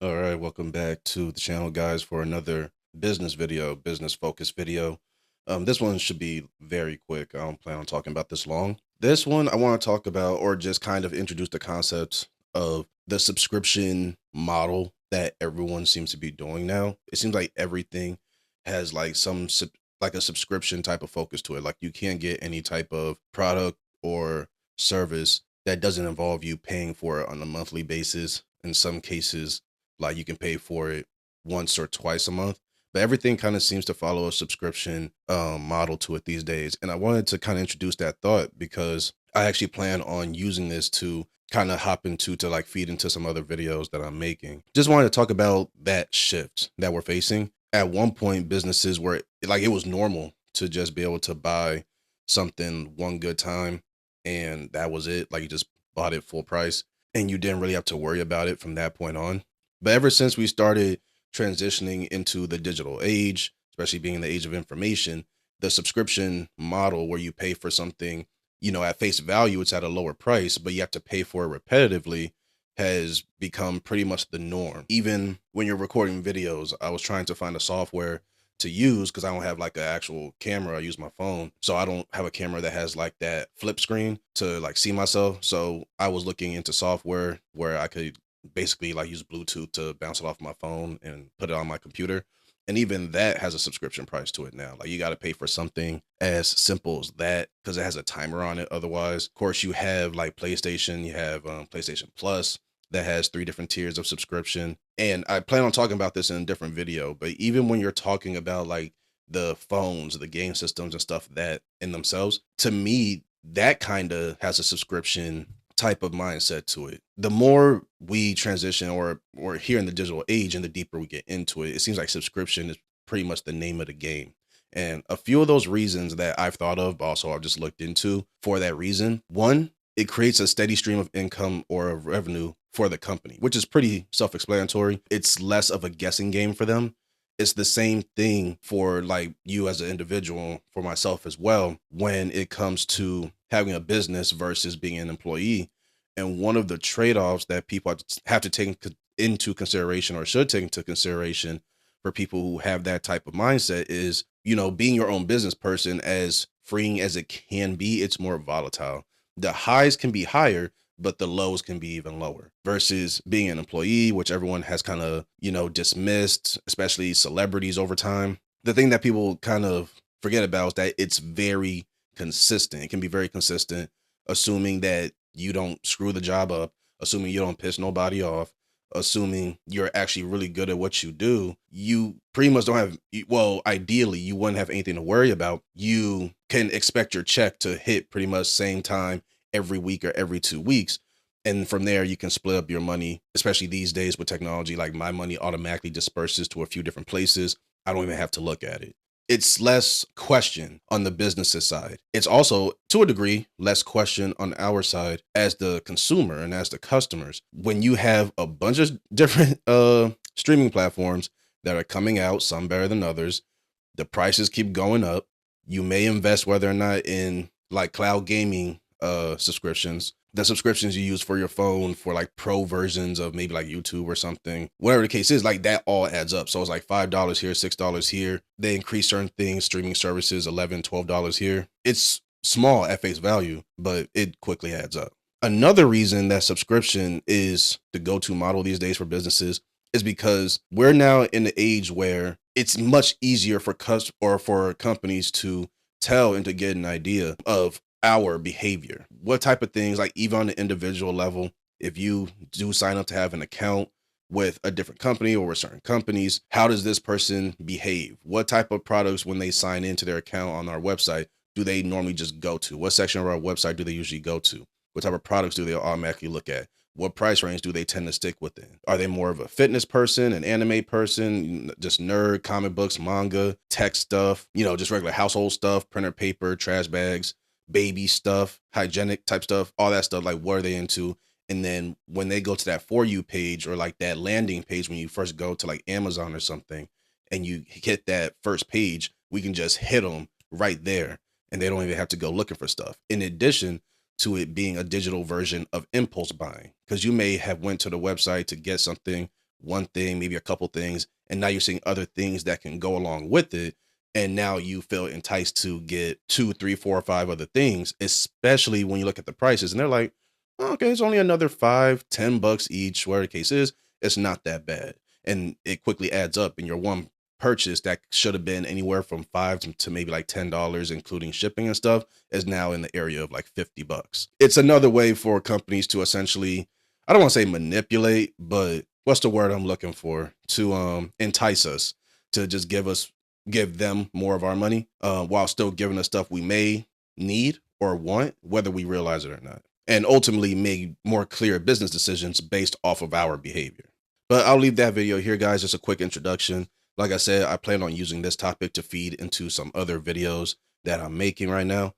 All right, welcome back to the channel, guys, for another business video, business focused video. This one should be very quick. I don't plan on talking about this long. This one, I want to talk about or just kind of introduce the concepts of the subscription model that everyone seems to be doing now. It seems like everything has like like a subscription type of focus to it. Like you can't get any type of product or service that doesn't involve you paying for it on a monthly basis. In some cases, like you can pay for it once or twice a month, but everything kind of seems to follow a subscription model to it these days. And I wanted to kind of introduce that thought because I actually plan on using this to kind of hop into to like feed into some other videos that I'm making. Just wanted to talk about that shift that we're facing. At one point, businesses were like it was normal to just be able to buy something one good time and that was it. Like you just bought it full price and you didn't really have to worry about it from that point on. But ever since we started transitioning into the digital age, especially being in the age of information, the subscription model where you pay for something, at face value, it's at a lower price, but you have to pay for it repetitively has become pretty much the norm. Even when you're recording videos, I was trying to find a software to use because I don't have like an actual camera. I use my phone. So I don't have a camera that has like that flip screen to like see myself. So I was looking into software where I could basically like use Bluetooth to bounce it off my phone and put it on my computer. And even that has a subscription price to it now. Like you got to pay for something as simple as that because it has a timer on it. Otherwise, of course, you have like PlayStation, you have PlayStation Plus that has 3 different tiers of subscription. And I plan on talking about this in a different video. But even when you're talking about like the phones, the game systems and stuff that in themselves, to me, that kind of has a subscription type of mindset to it. The more we transition or here in the digital age and the deeper we get into it, it seems like subscription is pretty much the name of the game. And a few of those reasons that I've thought of, but also I've just looked into for that reason. One, it creates a steady stream of income or of revenue for the company, which is pretty self-explanatory. It's less of a guessing game for them. It's the same thing for like you as an individual, for myself as well, when it comes to having a business versus being an employee. And one of the trade-offs that people have to take into consideration or should take into consideration for people who have that type of mindset is, being your own business person, as freeing as it can be, it's more volatile. The highs can be higher, but the lows can be even lower versus being an employee, which everyone has kind of, dismissed, especially celebrities over time. The thing that people kind of forget about is that it's very consistent. It can be very consistent, assuming that you don't screw the job up, assuming you don't piss nobody off, assuming you're actually really good at what you do. You pretty much don't have, well, ideally, you wouldn't have anything to worry about. You can expect your check to hit pretty much same time every week or every 2 weeks. And from there, you can split up your money, especially these days with technology. Like my money automatically disperses to a few different places. I don't even have to look at it. It's less question on the business's side. It's also, to a degree, less question on our side as the consumer and as the customers. When you have a bunch of different streaming platforms that are coming out, some better than others, the prices keep going up. You may invest whether or not in like cloud gaming subscriptions, the subscriptions you use for your phone for like pro versions of maybe like YouTube or something, whatever the case is, like that all adds up. So it's like $5 here, $6 here. They increase certain things, streaming services, $11, $12 here. It's small at face value, but it quickly adds up. Another reason that subscription is the go-to model these days for businesses is because we're now in the age where it's much easier for for companies to tell and to get an idea of our behavior. What type of things, like even on the individual level, if you do sign up to have an account with a different company or with certain companies, how does this person behave? What type of products, when they sign into their account on our website, do they normally just go to? What section of our website do they usually go to? What type of products do they automatically look at? What price range do they tend to stick within? Are they more of a fitness person, an anime person, just nerd, comic books, manga, tech stuff, just regular household stuff, printer paper, trash bags, baby stuff, hygienic type stuff, all that stuff? Like, what are they into? And then when they go to that For You page or like that landing page, when you first go to like Amazon or something and you hit that first page, we can just hit them right there and they don't even have to go looking for stuff. In addition to it being a digital version of impulse buying, because you may have went to the website to get something one thing, maybe a couple things, and now you're seeing other things that can go along with it. And now you feel enticed to get two, three, four, or five other things, especially when you look at the prices and they're like, "Oh, okay, it's only another 5, 10 bucks each, whatever the case is. It's not that bad." And it quickly adds up in your one purchase that should have been anywhere from five to maybe like $10, including shipping and stuff, is now in the area of like 50 bucks. It's another way for companies to essentially, I don't want to say manipulate, but what's the word I'm looking for? To entice us to just give them more of our money, while still giving us stuff we may need or want, whether we realize it or not. And ultimately make more clear business decisions based off of our behavior. But I'll leave that video here, guys. Just a quick introduction. Like I said, I plan on using this topic to feed into some other videos that I'm making right now.